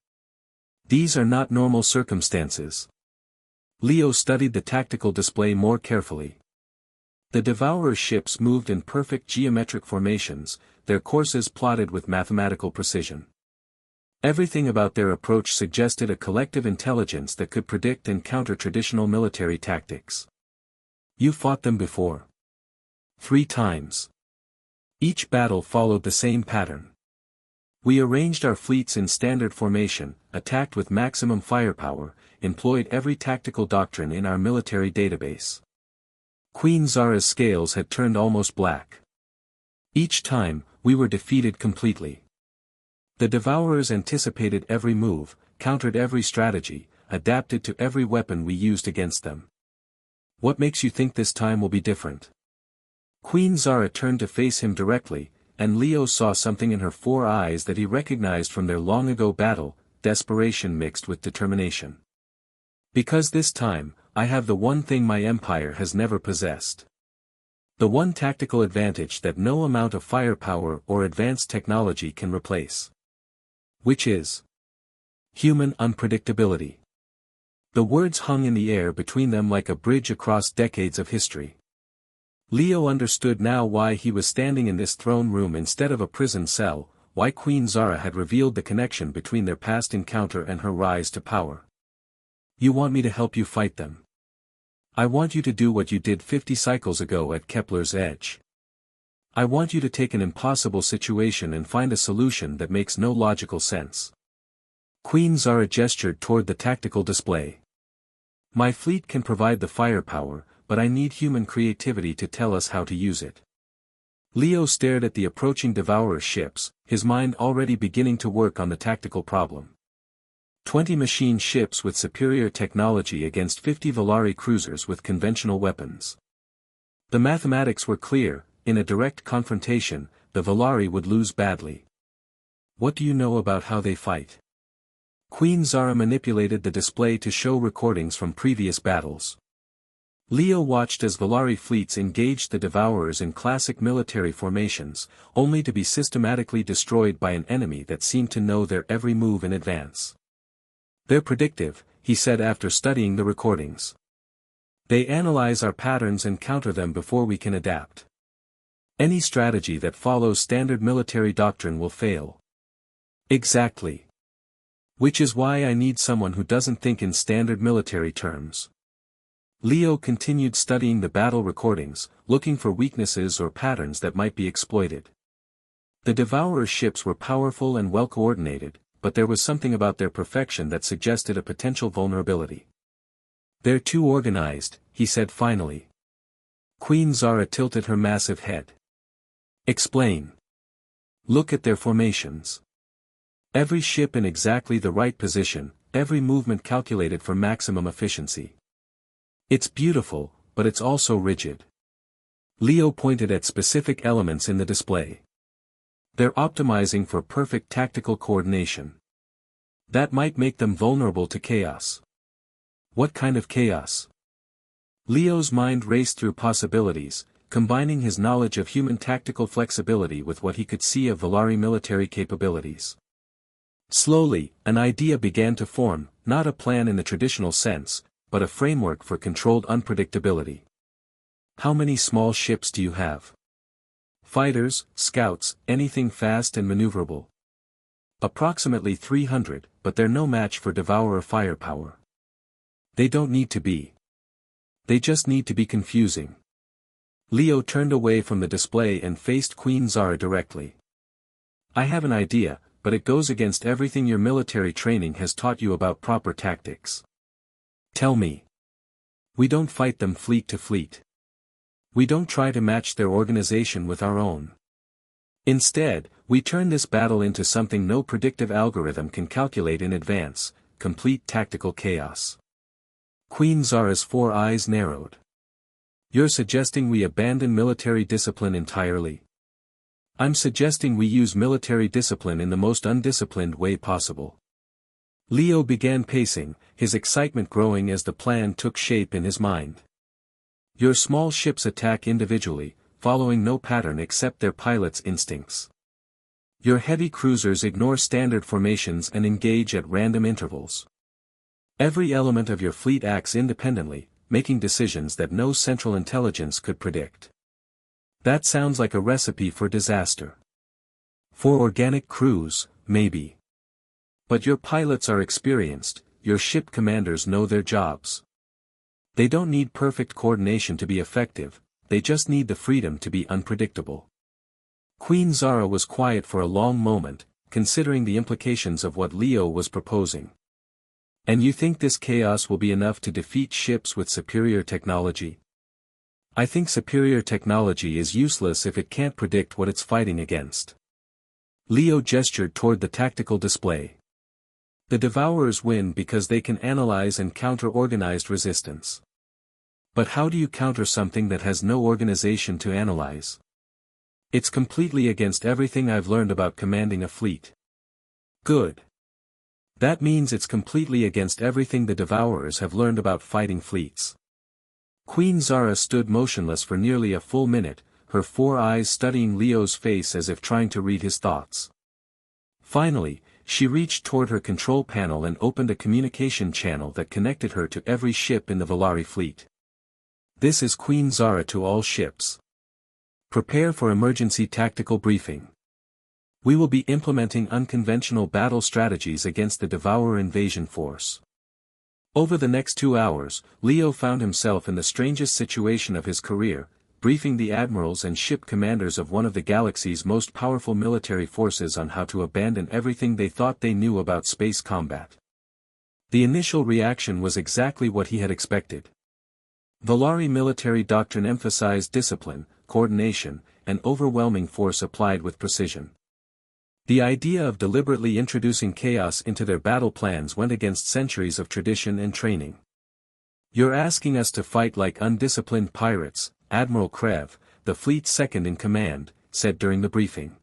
These are not normal circumstances. Leo studied the tactical display more carefully. The Devourer ships moved in perfect geometric formations, their courses plotted with mathematical precision. Everything about their approach suggested a collective intelligence that could predict and counter traditional military tactics. You fought them before. 3 times. Each battle followed the same pattern. We arranged our fleets in standard formation, attacked with maximum firepower, employed every tactical doctrine in our military database. Queen Zara's scales had turned almost black. Each time, we were defeated completely. The Devourers anticipated every move, countered every strategy, adapted to every weapon we used against them. What makes you think this time will be different? Queen Zara turned to face him directly, and Leo saw something in her 4 eyes that he recognized from their long-ago battle, desperation mixed with determination. Because this time, I have the one thing my empire has never possessed. The one tactical advantage that no amount of firepower or advanced technology can replace. Which is human unpredictability. The words hung in the air between them like a bridge across decades of history. Leo understood now why he was standing in this throne room instead of a prison cell, why Queen Zara had revealed the connection between their past encounter and her rise to power. You want me to help you fight them? I want you to do what you did 50 cycles ago at Kepler's Edge. I want you to take an impossible situation and find a solution that makes no logical sense. Queen Zara gestured toward the tactical display. My fleet can provide the firepower, but I need human creativity to tell us how to use it. Leo stared at the approaching Devourer ships, his mind already beginning to work on the tactical problem. 20 machine ships with superior technology against 50 Volari cruisers with conventional weapons. The mathematics were clear: in a direct confrontation, the Volari would lose badly. What do you know about how they fight? Queen Zara manipulated the display to show recordings from previous battles. Leo watched as Volari fleets engaged the Devourers in classic military formations, only to be systematically destroyed by an enemy that seemed to know their every move in advance. They're predictive, he said after studying the recordings. They analyze our patterns and counter them before we can adapt. Any strategy that follows standard military doctrine will fail. Exactly. Which is why I need someone who doesn't think in standard military terms. Leo continued studying the battle recordings, looking for weaknesses or patterns that might be exploited. The Devourer ships were powerful and well coordinated, but there was something about their perfection that suggested a potential vulnerability. They're too organized, he said finally. Queen Zara tilted her massive head. Explain. Look at their formations. Every ship in exactly the right position, every movement calculated for maximum efficiency. It's beautiful, but it's also rigid. Leo pointed at specific elements in the display. They're optimizing for perfect tactical coordination. That might make them vulnerable to chaos. What kind of chaos? Leo's mind raced through possibilities, combining his knowledge of human tactical flexibility with what he could see of Volari military capabilities. Slowly, an idea began to form, not a plan in the traditional sense, but a framework for controlled unpredictability. How many small ships do you have? Fighters, scouts, anything fast and maneuverable. Approximately 300, but they're no match for Devourer firepower. They don't need to be. They just need to be confusing. Leo turned away from the display and faced Queen Zara directly. I have an idea, but it goes against everything your military training has taught you about proper tactics. Tell me. We don't fight them fleet to fleet. We don't try to match their organization with our own. Instead, we turn this battle into something no predictive algorithm can calculate in advance: complete tactical chaos. Queen Zara's 4 eyes narrowed. You're suggesting we abandon military discipline entirely? I'm suggesting we use military discipline in the most undisciplined way possible. Leo began pacing, his excitement growing as the plan took shape in his mind. Your small ships attack individually, following no pattern except their pilots' instincts. Your heavy cruisers ignore standard formations and engage at random intervals. Every element of your fleet acts independently, making decisions that no central intelligence could predict. That sounds like a recipe for disaster. For organic crews, maybe. But your pilots are experienced, your ship commanders know their jobs. They don't need perfect coordination to be effective, they just need the freedom to be unpredictable. Queen Zara was quiet for a long moment, considering the implications of what Leo was proposing. And you think this chaos will be enough to defeat ships with superior technology? I think superior technology is useless if it can't predict what it's fighting against. Leo gestured toward the tactical display. The Devourers win because they can analyze and counter organized resistance. But how do you counter something that has no organization to analyze? It's completely against everything I've learned about commanding a fleet. Good. That means it's completely against everything the Devourers have learned about fighting fleets. Queen Zara stood motionless for nearly a full minute, her 4 eyes studying Leo's face as if trying to read his thoughts. Finally, she reached toward her control panel and opened a communication channel that connected her to every ship in the Volari fleet. This is Queen Zara to all ships. Prepare for emergency tactical briefing. We will be implementing unconventional battle strategies against the Devourer invasion force. Over the next 2 hours, Leo found himself in the strangest situation of his career, briefing the admirals and ship commanders of one of the galaxy's most powerful military forces on how to abandon everything they thought they knew about space combat. The initial reaction was exactly what he had expected. Volari military doctrine emphasized discipline, coordination, and overwhelming force applied with precision. The idea of deliberately introducing chaos into their battle plans went against centuries of tradition and training. "You're asking us to fight like undisciplined pirates," Admiral Krev, the fleet's second-in-command, said during the briefing.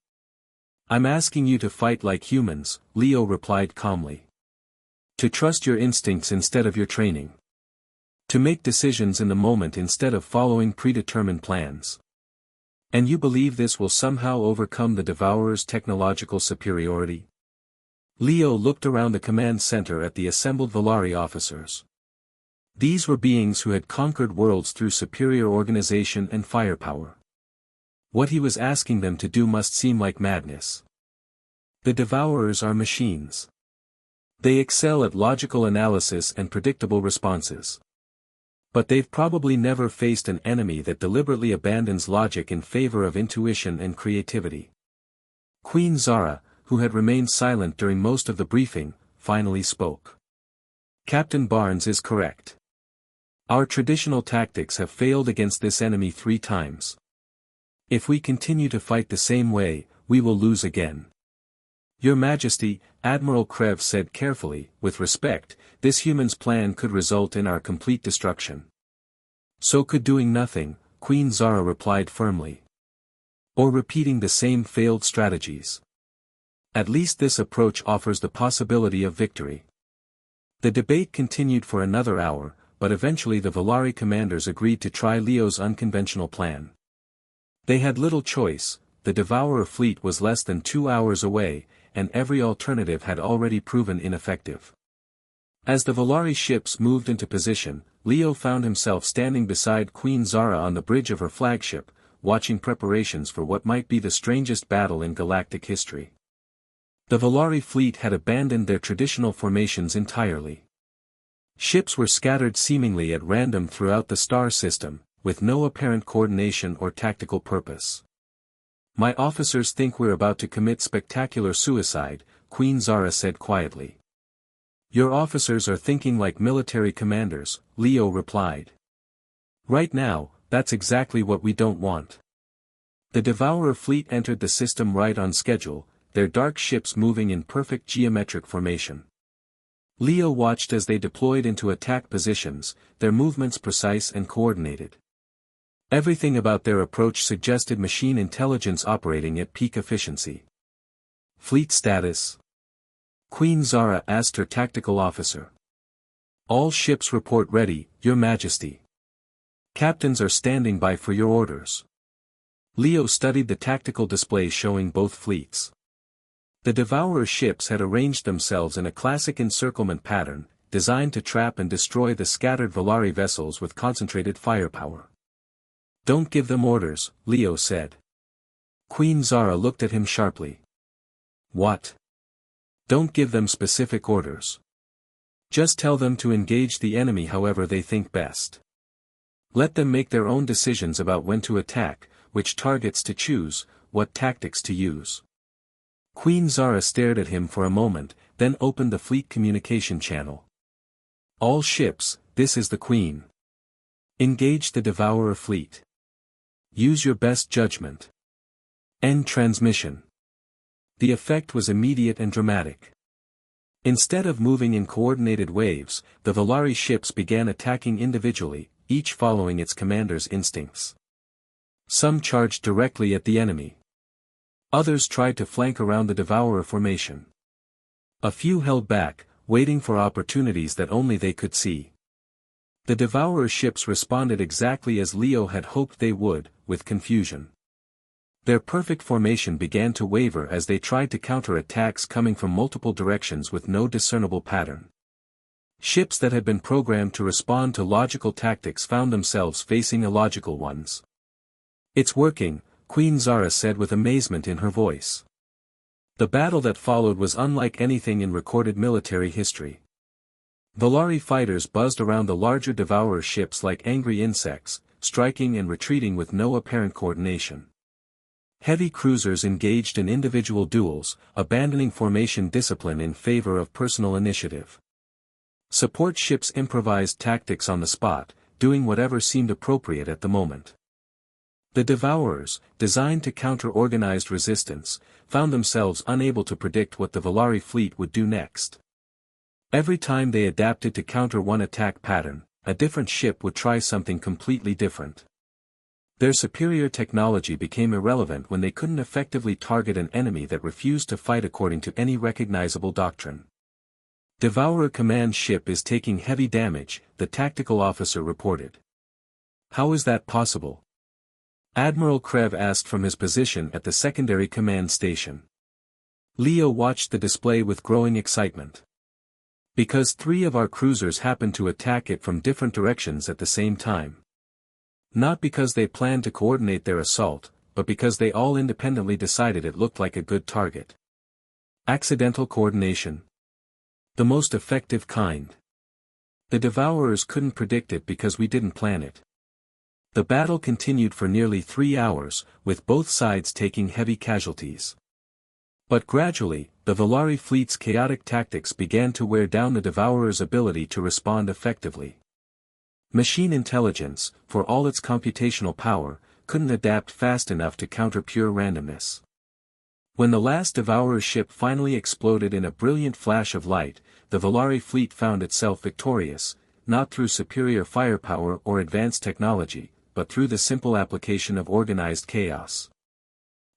"I'm asking you to fight like humans," Leo replied calmly. "To trust your instincts instead of your training. To make decisions in the moment instead of following predetermined plans. And you believe this will somehow overcome the Devourer's technological superiority?" Leo looked around the command center at the assembled Volari officers. These were beings who had conquered worlds through superior organization and firepower. What he was asking them to do must seem like madness. The Devourers are machines. They excel at logical analysis and predictable responses. But they've probably never faced an enemy that deliberately abandons logic in favor of intuition and creativity. Queen Zara, who had remained silent during most of the briefing, finally spoke. "Captain Barnes is correct. Our traditional tactics have failed against this enemy 3 times. If we continue to fight the same way, we will lose again." "Your Majesty," Admiral Krev said carefully, "with respect, this human's plan could result in our complete destruction." "So could doing nothing," Queen Zara replied firmly. "Or repeating the same failed strategies. At least this approach offers the possibility of victory." The debate continued for another hour, but eventually the Volari commanders agreed to try Leo's unconventional plan. They had little choice. The Devourer fleet was less than 2 hours away, and every alternative had already proven ineffective. As the Volari ships moved into position, Leo found himself standing beside Queen Zara on the bridge of her flagship, watching preparations for what might be the strangest battle in galactic history. The Volari fleet had abandoned their traditional formations entirely. Ships were scattered seemingly at random throughout the star system, with no apparent coordination or tactical purpose. "My officers think we're about to commit spectacular suicide," Queen Zara said quietly. "Your officers are thinking like military commanders," Leo replied. "Right now, that's exactly what we don't want." The Devourer fleet entered the system right on schedule, their dark ships moving in perfect geometric formation. Leo watched as they deployed into attack positions, their movements precise and coordinated. Everything about their approach suggested machine intelligence operating at peak efficiency. "Fleet status?" Queen Zara asked her tactical officer. "All ships report ready, Your Majesty. Captains are standing by for your orders." Leo studied the tactical display showing both fleets. The Devourer ships had arranged themselves in a classic encirclement pattern, designed to trap and destroy the scattered Volari vessels with concentrated firepower. "Don't give them orders," Leo said. Queen Zara looked at him sharply. "What? Don't give them specific orders. Just tell them to engage the enemy however they think best. Let them make their own decisions about when to attack, which targets to choose, what tactics to use." Queen Zara stared at him for a moment, then opened the fleet communication channel. "All ships, this is the Queen. Engage the Devourer fleet. Use your best judgment. End transmission." The effect was immediate and dramatic. Instead of moving in coordinated waves, the Valari ships began attacking individually, each following its commander's instincts. Some charged directly at the enemy. Others tried to flank around the Devourer formation. A few held back, waiting for opportunities that only they could see. The Devourer ships responded exactly as Leo had hoped they would, with confusion. Their perfect formation began to waver as they tried to counter attacks coming from multiple directions with no discernible pattern. Ships that had been programmed to respond to logical tactics found themselves facing illogical ones. "It's working," Queen Zara said with amazement in her voice. The battle that followed was unlike anything in recorded military history. Valari fighters buzzed around the larger Devourer ships like angry insects, striking and retreating with no apparent coordination. Heavy cruisers engaged in individual duels, abandoning formation discipline in favor of personal initiative. Support ships improvised tactics on the spot, doing whatever seemed appropriate at the moment. The Devourers, designed to counter organized resistance, found themselves unable to predict what the Valari fleet would do next. Every time they adapted to counter one attack pattern, a different ship would try something completely different. Their superior technology became irrelevant when they couldn't effectively target an enemy that refused to fight according to any recognizable doctrine. "Devourer command ship is taking heavy damage," the tactical officer reported. "How is that possible?" Admiral Krev asked from his position at the secondary command station. Leo watched the display with growing excitement. "Because 3 of our cruisers happened to attack it from different directions at the same time. Not because they planned to coordinate their assault, but because they all independently decided it looked like a good target. Accidental coordination. The most effective kind. The Devourers couldn't predict it because we didn't plan it." The battle continued for nearly 3 hours, with both sides taking heavy casualties. But gradually, the Valari fleet's chaotic tactics began to wear down the Devourer's ability to respond effectively. Machine intelligence, for all its computational power, couldn't adapt fast enough to counter pure randomness. When the last Devourer ship finally exploded in a brilliant flash of light, the Valari fleet found itself victorious, not through superior firepower or advanced technology, but through the simple application of organized chaos.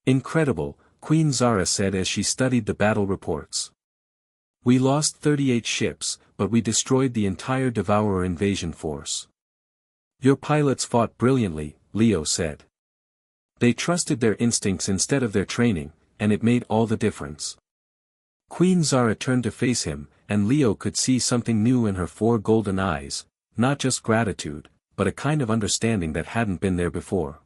"Incredible," Queen Zara said as she studied the battle reports. "We lost 38 ships, but we destroyed the entire Devourer invasion force." "Your pilots fought brilliantly," Leo said. "They trusted their instincts instead of their training, and it made all the difference." Queen Zara turned to face him, and Leo could see something new in her 4 golden eyes, not just gratitude, but a kind of understanding that hadn't been there before.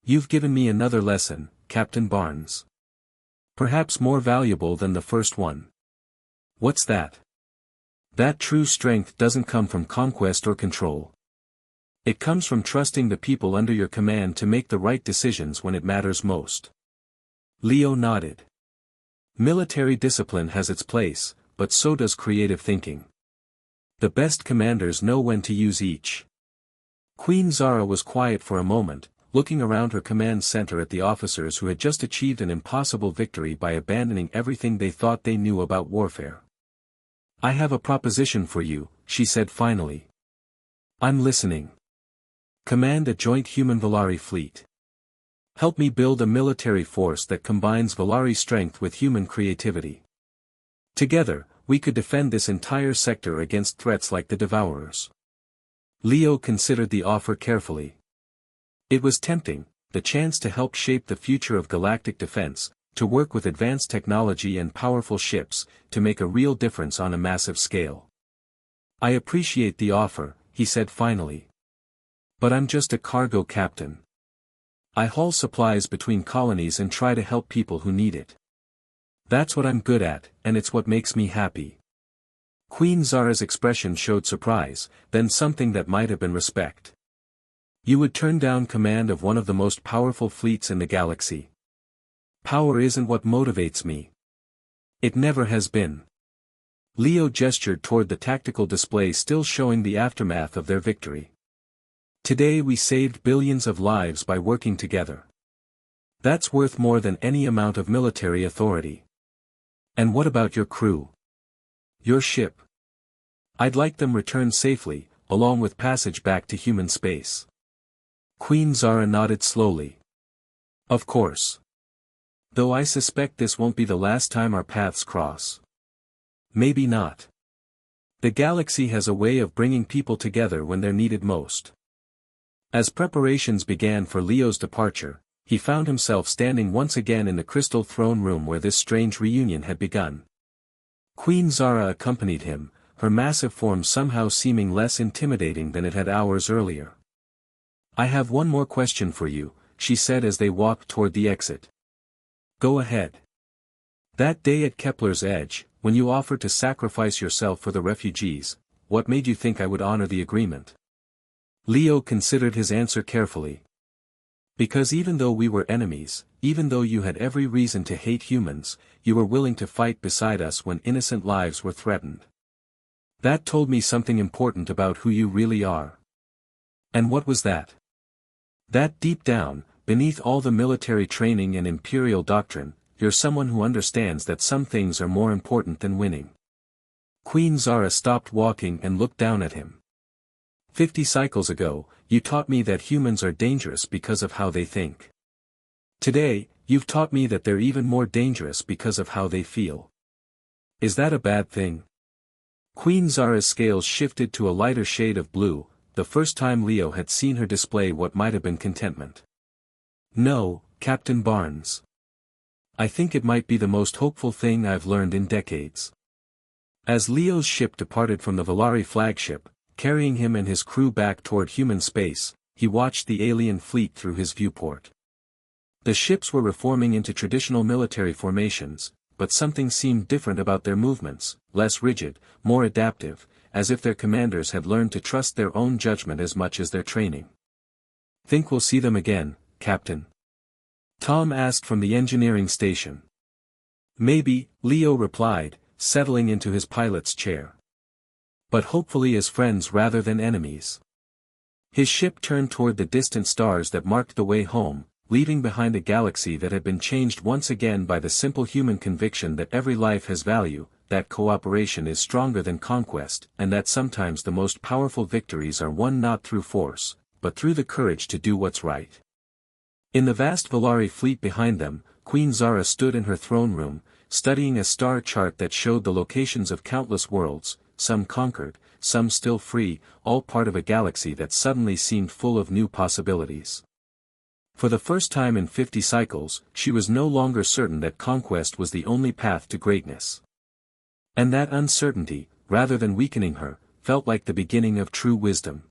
"You've given me another lesson, Captain Barnes. Perhaps more valuable than the first one." "What's that?" "That true strength doesn't come from conquest or control. It comes from trusting the people under your command to make the right decisions when it matters most." Leo nodded. "Military discipline has its place, but so does creative thinking. The best commanders know when to use each." Queen Zara was quiet for a moment, looking around her command center at the officers who had just achieved an impossible victory by abandoning everything they thought they knew about warfare. "I have a proposition for you," she said finally. "I'm listening." "Command a joint human Valari fleet. Help me build a military force that combines Valari strength with human creativity. Together, we could defend this entire sector against threats like the Devourers." Leo considered the offer carefully. It was tempting, the chance to help shape the future of galactic defense, to work with advanced technology and powerful ships, to make a real difference on a massive scale. "I appreciate the offer," he said finally. "But I'm just a cargo captain. I haul supplies between colonies and try to help people who need it. That's what I'm good at, and it's what makes me happy." Queen Zara's expression showed surprise, then something that might have been respect. "You would turn down command of one of the most powerful fleets in the galaxy." "Power isn't what motivates me. It never has been." Leo gestured toward the tactical display still showing the aftermath of their victory. "Today we saved billions of lives by working together. That's worth more than any amount of military authority. And what about your crew? Your ship. I'd like them returned safely, along with passage back to human space. Queen Zara nodded slowly. Of course. Though I suspect this won't be the last time our paths cross. Maybe not. The galaxy has a way of bringing people together when they're needed most. As preparations began for Leo's departure, he found himself standing once again in the crystal throne room where this strange reunion had begun. Queen Zara accompanied him, her massive form somehow seeming less intimidating than it had hours earlier. I have one more question for you, she said as they walked toward the exit. Go ahead. That day at Kepler's Edge, when you offered to sacrifice yourself for the refugees, what made you think I would honor the agreement? Leo considered his answer carefully. Because even though we were enemies, even though you had every reason to hate humans, you were willing to fight beside us when innocent lives were threatened. That told me something important about who you really are. And what was that? That deep down, beneath all the military training and imperial doctrine, you're someone who understands that some things are more important than winning. Queen Zara stopped walking and looked down at him. 50 cycles ago, you taught me that humans are dangerous because of how they think. Today, you've taught me that they're even more dangerous because of how they feel. Is that a bad thing? Queen Zara's scales shifted to a lighter shade of blue, the first time Leo had seen her display what might have been contentment. No, Captain Barnes. I think it might be the most hopeful thing I've learned in decades. As Leo's ship departed from the Valari flagship, carrying him and his crew back toward human space, he watched the alien fleet through his viewport. The ships were reforming into traditional military formations, but something seemed different about their movements, less rigid, more adaptive, as if their commanders had learned to trust their own judgment as much as their training. Think we'll see them again, Captain? Tom asked from the engineering station. Maybe, Leo replied, settling into his pilot's chair. But hopefully as friends rather than enemies. His ship turned toward the distant stars that marked the way home, leaving behind a galaxy that had been changed once again by the simple human conviction that every life has value, that cooperation is stronger than conquest, and that sometimes the most powerful victories are won not through force, but through the courage to do what's right. In the vast Valari fleet behind them, Queen Zara stood in her throne room, studying a star chart that showed the locations of countless worlds, some conquered, some still free, all part of a galaxy that suddenly seemed full of new possibilities. For the first time in 50 cycles, she was no longer certain that conquest was the only path to greatness. And that uncertainty, rather than weakening her, felt like the beginning of true wisdom.